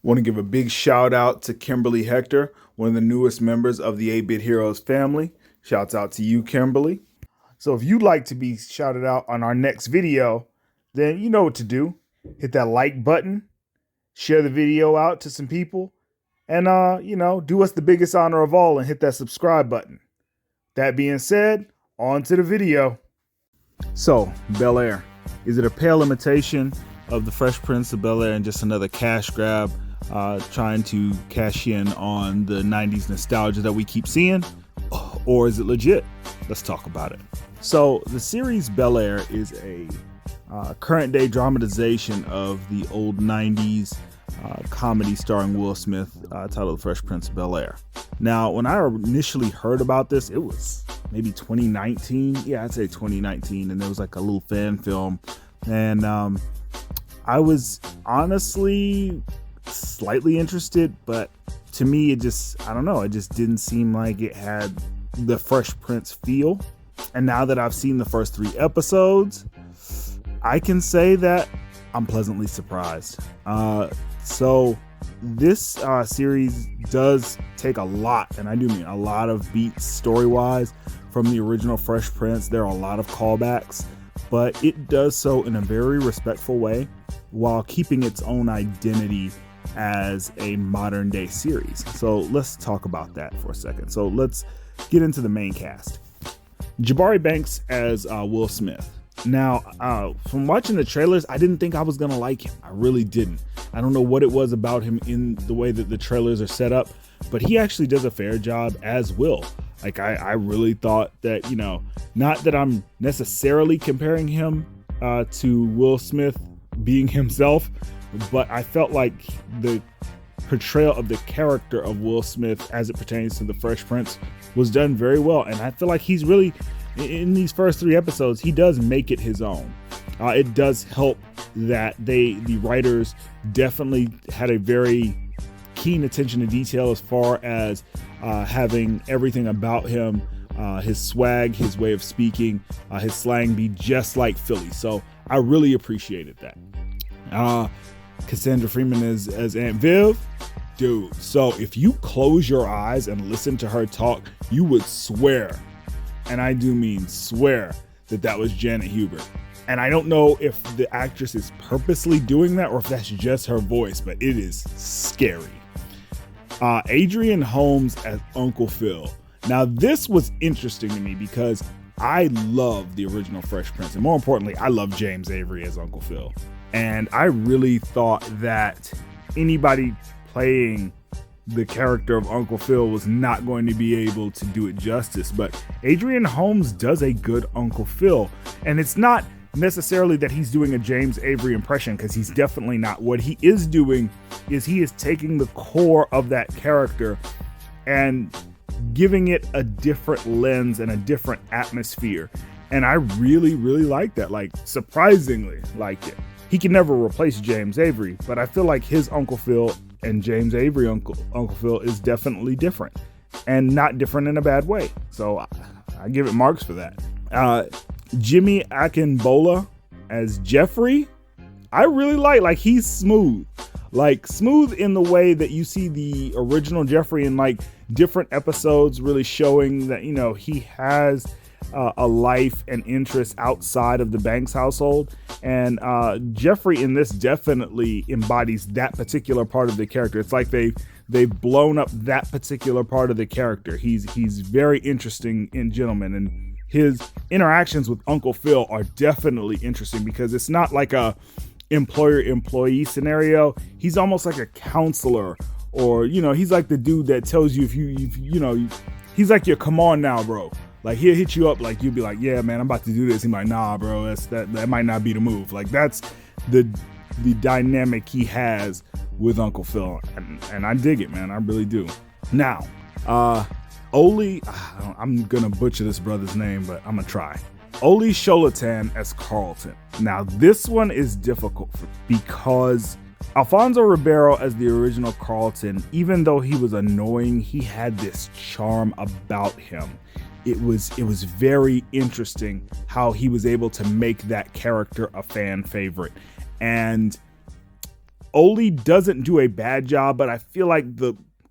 Want to give a big shout out to Kimberly Hector, one of the newest members of the 8-Bit Heroes family. Shouts out to you, Kimberly. So if you'd like to be shouted out on our next video, then you know what to do. Hit that like button, share the video out to some people, and do us the biggest honor of all and hit that subscribe button. That being said, on to the video. So, Bel-Air. Is it a pale imitation of the Fresh Prince of Bel-Air and just another cash grab, trying to cash in on the 90s nostalgia that we keep seeing? Or is it legit? Let's talk about it. So the series Bel-Air is a current day dramatization of the old 90s comedy starring Will Smith titled Fresh Prince of Bel-Air. Now, when I initially heard about this, it was maybe 2019. Yeah, I'd say 2019. And there was like a little fan film. And I was honestly slightly interested, but to me, it just didn't seem like it had the Fresh Prince feel. And now that I've seen the first 3 episodes, I can say that I'm pleasantly surprised. So this series does take a lot, and I do mean a lot of beats story-wise from the original Fresh Prince. There are a lot of callbacks, but it does so in a very respectful way while keeping its own identity as a modern day series. So let's talk about that for a second. So let's get into the main cast. Jabari Banks as Will Smith. Now, from watching the trailers, I didn't think I was gonna like him. I really didn't. I don't know what it was about him in the way that the trailers are set up, but he actually does a fair job as Will. Like, I really thought that, not that I'm necessarily comparing him to Will Smith being himself, but I felt like the portrayal of the character of Will Smith as it pertains to the Fresh Prince was done very well. And I feel like he's really, in these first 3 episodes, he does make it his own. It does help that the writers definitely had a very keen attention to detail as far as having everything about him, his swag, his way of speaking, his slang be just like Philly. So I really appreciated that. Cassandra Freeman as Aunt Viv. Dude, so if you close your eyes and listen to her talk, you would swear, and I do mean swear, that was Janet Hubert. And I don't know if the actress is purposely doing that or if that's just her voice, but it is scary. Adrian Holmes as Uncle Phil. Now, this was interesting to me because I love the original Fresh Prince, and more importantly, I love James Avery as Uncle Phil. And I really thought that anybody playing the character of Uncle Phil was not going to be able to do it justice, but Adrian Holmes does a good Uncle Phil. And it's not necessarily that he's doing a James Avery impression, because he's definitely not. What he is doing is he is taking the core of that character and giving it a different lens and a different atmosphere. And I really, really like that, like surprisingly like it. He can never replace James Avery, but I feel like his Uncle Phil and James Avery Uncle Phil is definitely different, and not different in a bad way. So I give it marks for that. Jimmy Akinbola as Jeffrey. I really like he's smooth in the way that you see the original Jeffrey in like different episodes, really showing that, he has a life and interest outside of the Banks household. And Jeffrey in this definitely embodies that particular part of the character. It's like they've blown up that particular part of the character. He's very interesting in Gentleman, and his interactions with Uncle Phil are definitely interesting because it's not like a employer-employee scenario. He's almost like a counselor, or he's like the dude that tells you if you he's like your come on now bro. Like, he'll hit you up, like, you'll be like, yeah, man, I'm about to do this. He's like, nah, bro, that might not be the move. Like, that's the dynamic he has with Uncle Phil. And I dig it, man. I really do. Now, Oli, I'm going to butcher this brother's name, but I'm going to try. Oli Shoutout as Carlton. Now, this one is difficult because Alfonso Ribeiro as the original Carlton, even though he was annoying, he had this charm about him. It was very interesting how he was able to make that character a fan favorite. And Oli doesn't do a bad job, but I feel like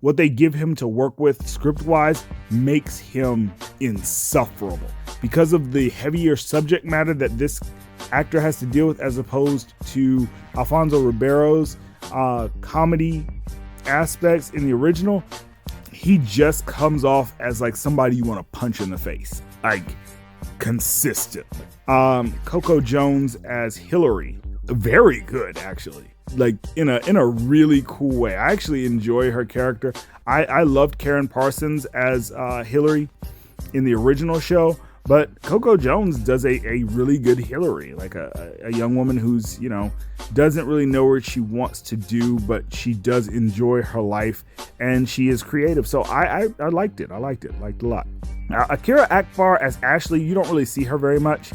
what they give him to work with script-wise makes him insufferable because of the heavier subject matter that this actor has to deal with, as opposed to Alfonso Ribeiro's comedy aspects in the original. He just comes off as like somebody you want to punch in the face, like consistently. Coco Jones as Hillary, very good actually, like in a really cool way. I actually enjoy her character. I loved Karen Parsons as Hillary in the original show, but Coco Jones does a really good Hillary, like a young woman who's, you know, doesn't really know what she wants to do, but she does enjoy her life and she is creative. So I liked it. I liked it a lot. Akira Akbar as Ashley, you don't really see her very much.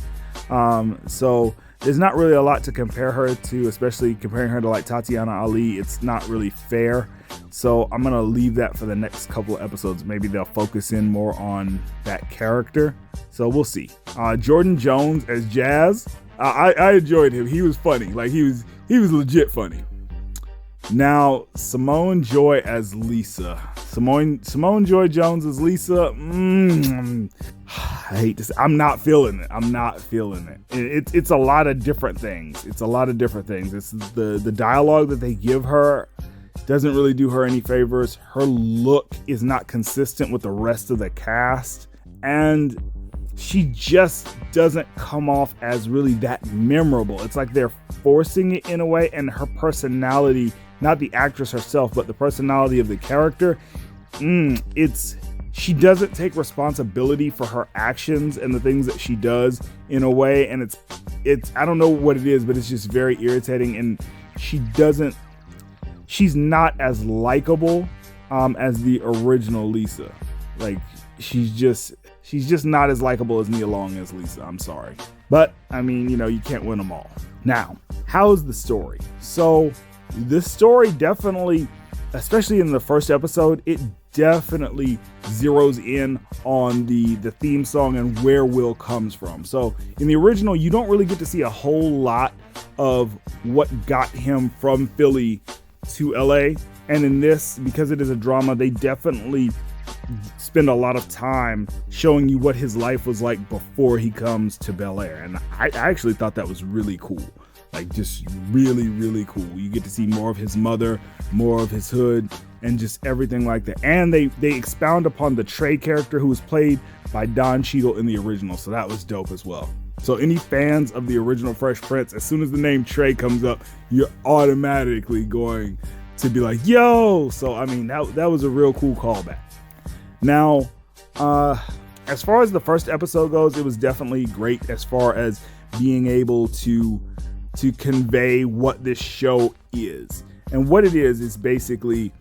So there's not really a lot to compare her to, especially comparing her to like Tatiana Ali. It's not really fair. So I'm going to leave that for the next couple of episodes. Maybe they'll focus in more on that character. So we'll see. Jordan Jones as Jazz. I enjoyed him. He was funny. Like he was legit funny. Now, Simone Joy as Lisa. Simone Joy Jones as Lisa. I hate to say, I'm not feeling it. It's a lot of different things. It's the dialogue that they give her doesn't really do her any favors. Her look is not consistent with the rest of the cast, and she just doesn't come off as really that memorable. It's like they're forcing it in a way, and her personality, not the actress herself, but the personality of the character, she doesn't take responsibility for her actions and the things that she does in a way, and it's I don't know what it is, but it's just very irritating, and she's not as likable as the original Lisa. Like she's just not as likable as Nia Long as Lisa. I'm sorry. But I mean, you know, you can't win them all. Now, how's the story? So this story definitely, especially in the first episode, it definitely zeroes in on the theme song and where Will comes from. So in the original, you don't really get to see a whole lot of what got him from Philly to LA. And in this, because it is a drama, they definitely spend a lot of time showing you what his life was like before he comes to Bel-Air. And I actually thought that was really cool. Like just really, really cool. You get to see more of his mother, more of his hood, and just everything like that. And they expound upon the Trey character, who was played by Don Cheadle in the original. So that was dope as well. So any fans of the original Fresh Prince, as soon as the name Trey comes up, you're automatically going to be like, yo. So, I mean, that was a real cool callback. Now, as far as the first episode goes, it was definitely great as far as being able to convey what this show is. And what it is basically,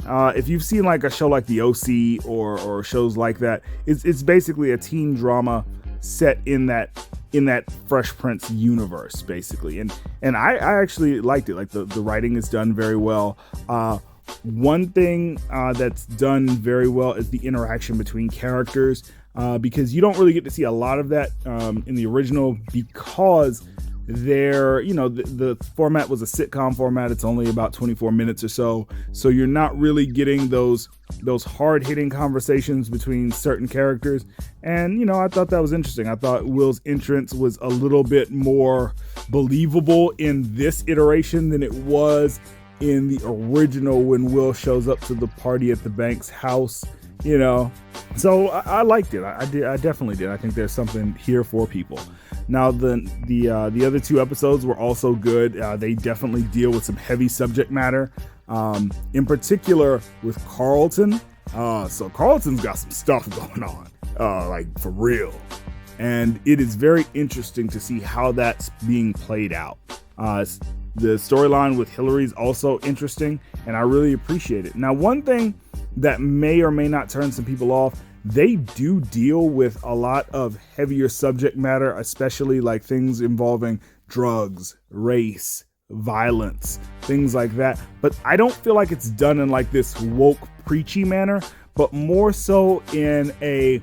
if you've seen like a show like The OC or shows like that, it's basically a teen drama set in that Fresh Prince universe, basically. And I actually liked it. Like the writing is done very well. One thing that's done very well is the interaction between characters, because you don't really get to see a lot of that in the original, because the format was a sitcom format. It's only about 24 minutes or so. So you're not really getting those hard-hitting conversations between certain characters. And, I thought that was interesting. I thought Will's entrance was a little bit more believable in this iteration than it was in the original, when Will shows up to the party at the bank's house, So I liked it. I definitely did. I think there's something here for people. Now, the other two episodes were also good. They definitely deal with some heavy subject matter, in particular with Carlton. So Carlton's got some stuff going on, like for real. And it is very interesting to see how that's being played out. The storyline with Hillary is also interesting, and I really appreciate it. Now, one thing that may or may not turn some people off, they do deal with a lot of heavier subject matter, especially like things involving drugs, race, violence, things like that. But I don't feel like it's done in like this woke, preachy manner, but more so in a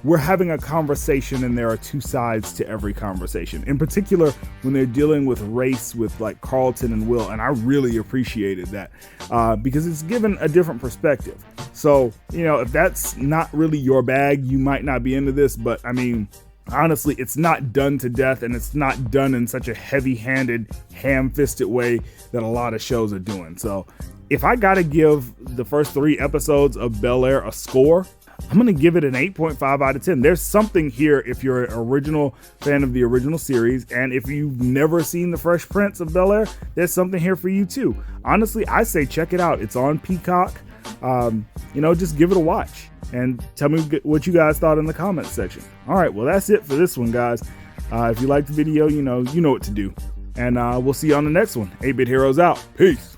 we're having a conversation and there are two sides to every conversation. In particular, when they're dealing with race with like Carlton and Will, and I really appreciated that because it's given a different perspective. So, you know, if that's not really your bag, you might not be into this, but I mean, honestly, it's not done to death, and it's not done in such a heavy-handed, ham-fisted way that a lot of shows are doing. So if I gotta give the first 3 episodes of Bel-Air a score, I'm going to give it an 8.5 out of 10. There's something here if you're an original fan of the original series, and if you've never seen The Fresh Prince of Bel-Air, there's something here for you too. Honestly, I say check it out. It's on Peacock. You know, just give it a watch and tell me what you guys thought in the comments section. All right, well, that's it for this one, guys. If you liked the video, you know what to do. And we'll see you on the next one. 8-Bit Heroes out. Peace.